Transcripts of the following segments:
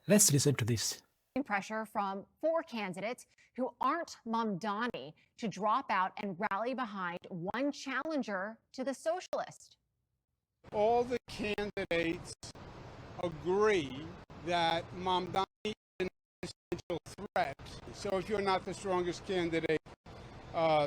Let's listen to this. Pressure from 4 candidates who aren't Mamdani to drop out and rally behind one challenger to the socialist. All the candidates agree that Mamdani is an existential threat. So if you're not the strongest candidate,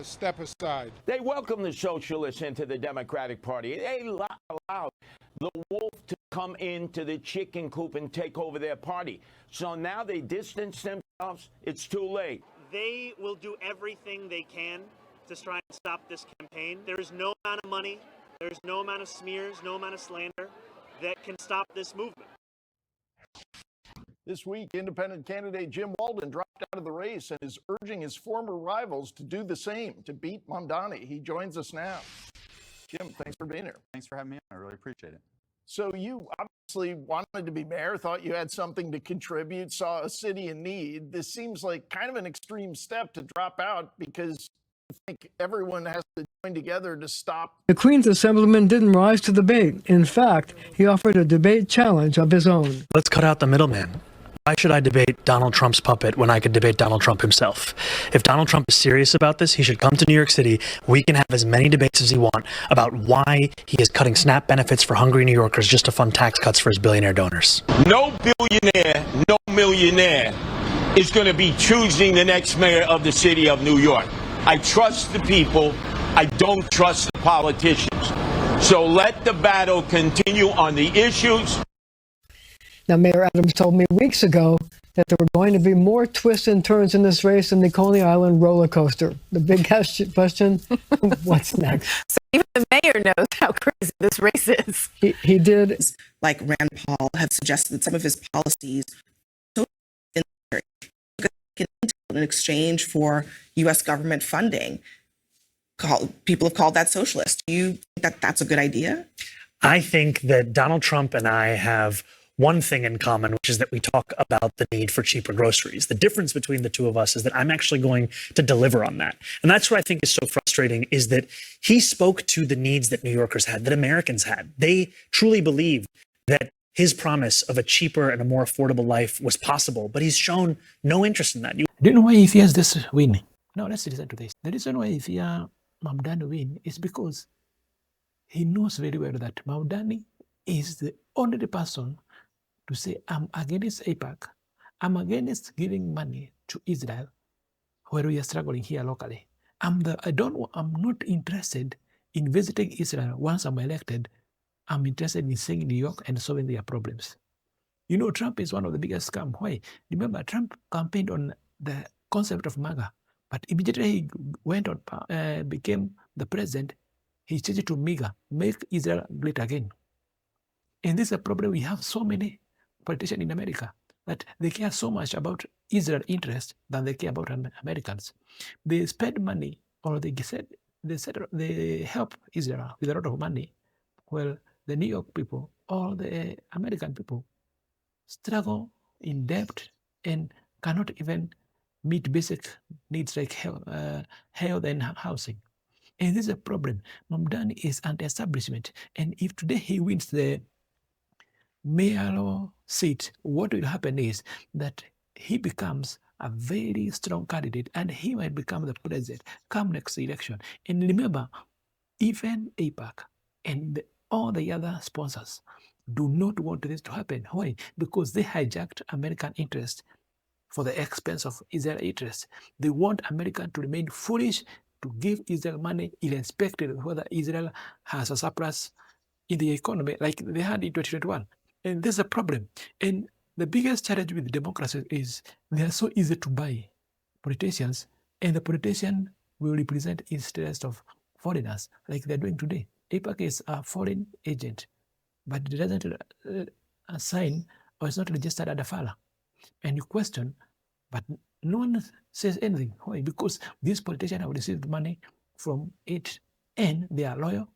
step aside. They welcomed the socialists into the Democratic Party. They allowed the wolf to come into the chicken coop and take over their party. So now they distance themselves. It's too late. They will do everything they can to try and stop this campaign. There is no amount of money, there's no amount of smears, no amount of slander that can stop this movement. This week, independent candidate Jim Walden dropped out of the race and is urging his former rivals to do the same, to beat Mamdani. He joins us now. Jim, thanks for being here. Thanks for having me on. I really appreciate it. So you obviously wanted to be mayor, thought you had something to contribute, saw a city in need. This seems like kind of an extreme step to drop out because I think everyone has to join together to stop. The Queen's Assemblyman didn't rise to the bait. In fact, he offered a debate challenge of his own. Let's cut out the middleman. Why should I debate Donald Trump's puppet when I could debate Donald Trump himself? If Donald Trump is serious about this, he should come to New York City. We can have as many debates as he wants about why he is cutting SNAP benefits for hungry New Yorkers just to fund tax cuts for his billionaire donors. No billionaire, no millionaire is going to be choosing the next mayor of the city of New York. I trust the people. I don't trust the politicians. So let the battle continue on the issues. Now, Mayor Adams told me weeks ago that there were going to be more twists and turns in this race than the Coney Island roller coaster. The big question, what's next? So even the mayor knows how crazy this race is. He did. Like Rand Paul have suggested that some of his policies in exchange for U.S. government funding. People have called that socialist. Do you think that that's a good idea? I think that Donald Trump and I have one thing in common, which is that we talk about the need for cheaper groceries. The difference between the two of us is that I'm actually going to deliver on that. And that's what I think is so frustrating, is that he spoke to the needs that New Yorkers had, that Americans had. They truly believed that his promise of a cheaper and a more affordable life was possible, but he's shown no interest in that. Do you know why he fears this win? No, let's listen to this. The reason why he fears Mamdani win is because he knows very well that Mamdani is the only person to say, I'm against AIPAC, I'm against giving money to Israel where we are struggling here locally. I'm not interested in visiting Israel once I'm elected. I'm interested in staying in New York and solving their problems. You know, Trump is one of the biggest scams. Why? Remember, Trump campaigned on the concept of MAGA, but immediately he went on, became the president, he changed it to MAGA, make Israel great again. And this is a problem. We have so many politicians in America that they care so much about Israel interest than they care about Americans. They spend money, or they help Israel with a lot of money. Well, the New York people, all the American people, struggle in debt and cannot even meet basic needs like health and housing. And this is a problem. Mamdani is anti-establishment. And if today he wins the mayoral seat, what will happen is that he becomes a very strong candidate and he might become the president come next election. And remember, even AIPAC and all the other sponsors do not want this to happen. Why? Because they hijacked American interest for the expense of Israel interest. They want America to remain foolish to give Israel money irrespective of whether Israel has a surplus in the economy like they had in 2021. And there's a problem. And the biggest challenge with democracy is they are so easy to buy politicians, and the politician will represent interests of foreigners like they're doing today. AIPAC is a foreign agent, but it doesn't sign or it's not registered at the FALA. And you question, but no one says anything. Why? Because these politicians have received money from it and they are loyal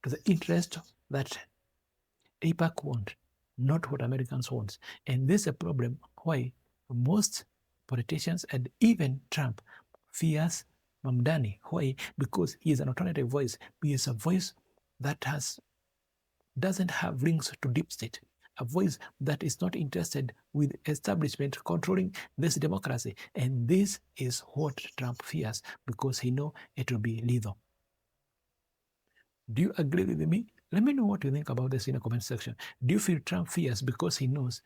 to the interest that AIPAC want, not what Americans want. And this is a problem why most politicians and even Trump fears Mamdani. Why? Because he is an alternative voice. He is a voice that doesn't have links to deep state. a voice that is not interested with establishment controlling this democracy. And this is what Trump fears, because he knows it will be lethal. Do you agree with me? Let me know what you think about this in the comment section. Do you feel Trump fears because he knows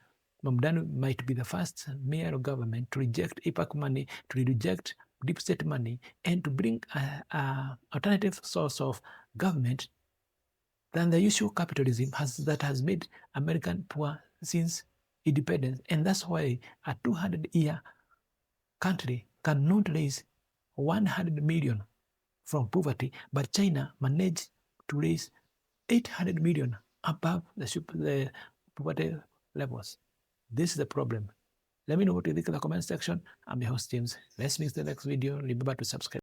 Mamdani might be the first mayor of government to reject AIPAC money, to reject deep state money, and to bring an alternative source of government than the usual capitalism that has made American poor since independence? And that's why a 200-year country cannot raise 100 million from poverty, but China managed to raise 800 million above the poverty levels. This is the problem. Let me know what you think in the comment section. I'm your host, James. Let's meet in the next video. Remember to subscribe.